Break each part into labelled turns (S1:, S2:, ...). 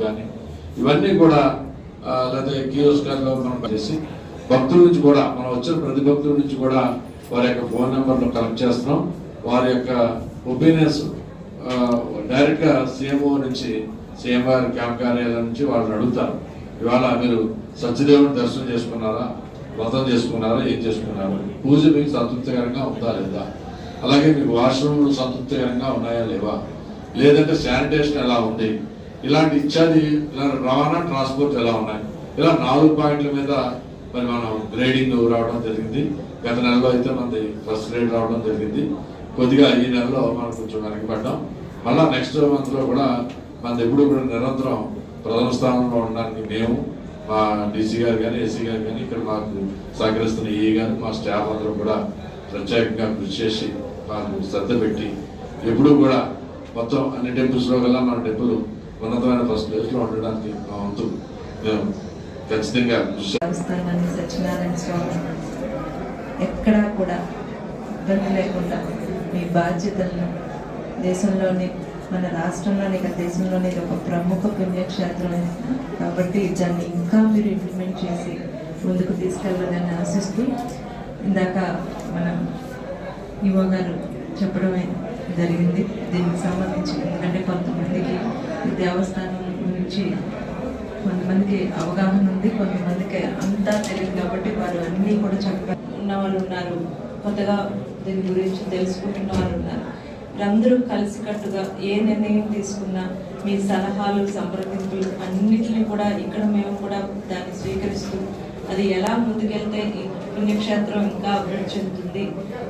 S1: కానీ ఇవన్నీ కూడా లేదా కియోస్కర్లో మనం చేసి భక్తుల నుంచి కూడా మనం వచ్చిన ప్రతి భక్తుల నుంచి కూడా వారి యొక్క ఫోన్ నెంబర్ను కలెక్ట్ చేస్తున్నాం. వారి యొక్క ఒపీనియన్స్ డైరెక్ట్గా సీఎంఓ నుంచి సీఎం గారి క్యాంప్ కార్యాలయం నుంచి వాళ్ళని అడుగుతారు. ఇవాళ మీరు సత్యదేవుని దర్శనం చేసుకున్నారా, వ్రతం చేసుకున్నారా, ఏం చేసుకున్నారు, పూజ మీకు సంతృప్తికరంగా ఉందా లేదా, అలాగే మీకు వాష్రూమ్లు సంతృప్తికరంగా ఉన్నాయా లేవా, లేదంటే శానిటేషన్ ఎలా ఉంది, ఇలాంటి ఇత్యాది రవాణా ట్రాన్స్పోర్ట్ ఎలా ఉన్నాయి, ఇలా 4 పాయింట్ల మీద మరి మనం గ్రేడింగ్ రావడం జరిగింది. గత నెలలో అయితే మనది ఫస్ట్ గ్రేడ్ రావడం జరిగింది. కొద్దిగా ఈ నెలలో మనం కొంచెం వెనకబడ్డాం. మళ్ళీ నెక్స్ట్ మంత్లో కూడా మనది ఎప్పుడు కూడా నిరంతరం ప్రథమ స్థానంలో ఉండడానికి మేము మా డీసీ గారు కానీ ఏసీ గారు కానీ ఇక్కడ మాకు సహకరిస్తున్న ఈ గారు మా స్టాఫ్ అందరూ కూడా ప్రత్యేకంగా కృషి చేసి మాకు శ్రద్ధ పెట్టి ఎప్పుడూ కూడా మొత్తం అన్ని టెంపుల్స్లో కల్లా మన టెంపుల్ ఉన్నతమైన ఫస్ట్ ప్లేస్లో ఉండడానికి మా వంతు మేము ఖచ్చితంగా
S2: సత్యనారాయణ స్వామి ఎక్కడా కూడా ఇబ్బంది లేకుండా మీ బాధ్యతలను దేశంలోని మన రాష్ట్రంలోని దేశంలోని ఒక ప్రముఖ పుణ్యక్షేత్రం కాబట్టి దాన్ని ఇంకా మీరు ఇంప్లిమెంట్ చేసి ముందుకు తీసుకెళ్ళాలని ఆశిస్తూ ఇందాక మనం ఈవో గారు చెప్పడమే జరిగింది దీనికి సంబంధించి. ఎందుకంటే కొంతమందికి దేవస్థానం గురించి కొంతమందికి అవగాహన ఉంది, కొంతమందికి అంతా తెలియదు కాబట్టి వారు అన్నీ కూడా చక్కగా ఉన్న వాళ్ళు ఉన్నారు, కొత్తగా దీని గురించి తెలుసుకుంటున్న వాళ్ళు ఉన్నారు. మీరందరూ కలిసికట్టుగా ఏ నిర్ణయం తీసుకున్నా మీ సలహాలు సంప్రదింపులు అన్నిటినీ కూడా ఇక్కడ మేము కూడా దాన్ని స్వీకరిస్తూ అది ఎలా ముందుకెళ్తే ఈ పుణ్యక్షేత్రం ఇంకా అభివృద్ధి చెందుతుంది,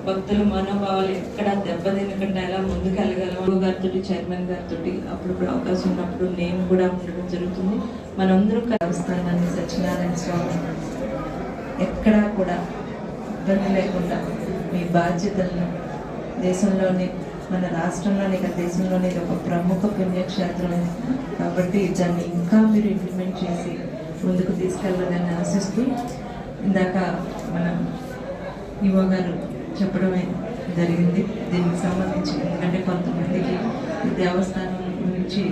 S2: భక్తుల మనోభావాలు ఎక్కడ దెబ్బతినకుండా ఎలా ముందుకెళ్ళగలం గారితో చైర్మన్ గారితో అప్పుడప్పుడు అవకాశం ఉన్నప్పుడు నేను కూడా ఉండడం జరుగుతుంది. మనందరూ దేవస్థానాన్ని సత్యనారాయణ స్వామి ఎక్కడా కూడా ఇబ్బంది లేకుండా మీ బాధ్యతలను దేశంలోని మన రాష్ట్రంలోని దేశంలోని ఒక ప్రముఖ పుణ్యక్షేత్రం కాబట్టి దాన్ని ఇంకా మీరు ఇంప్లిమెంట్ చేసి ముందుకు తీసుకెళ్ళాలని ఆశిస్తూ ఇందాక మనం ఈవో గారు చెప్పడమే జరిగింది దీనికి సంబంధించి. ఎందుకంటే కొంతమందికి దేవస్థానం గురించి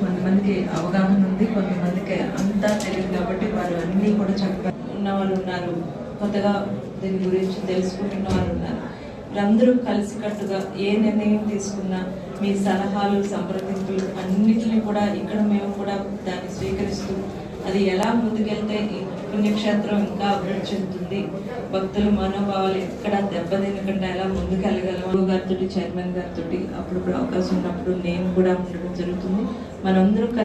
S2: కొంతమందికి అవగాహన ఉంది, కొంతమందికి అంతా తెలియదు కాబట్టి వారు అన్నీ కూడా చక్కగా ఉన్న వాళ్ళు ఉన్నారు, కొత్తగా దీని గురించి తెలుసుకుంటున్న వాళ్ళు ఉన్నారు. మీరందరూ కలిసికట్టుగా ఏ నిర్ణయం తీసుకున్నా మీ సలహాలు సంప్రదింపులు అన్నిటినీ కూడా ఇక్కడ మేము కూడా దాన్ని స్వీకరిస్తూ అది ఎలా ముందుకెళ్తే ఈ పుణ్యక్షేత్రం ఇంకా అభివృద్ధి చెందుతుంది, భక్తుల మనోభావాలు ఎక్కడ దెబ్బతినకుండా ఎలా ముందుకెళ్ళగలం గారితో చైర్మన్ గారితో అప్పుడప్పుడు అవకాశం ఉన్నప్పుడు నేను కూడా ఉండడం జరుగుతుంది. మనందరూ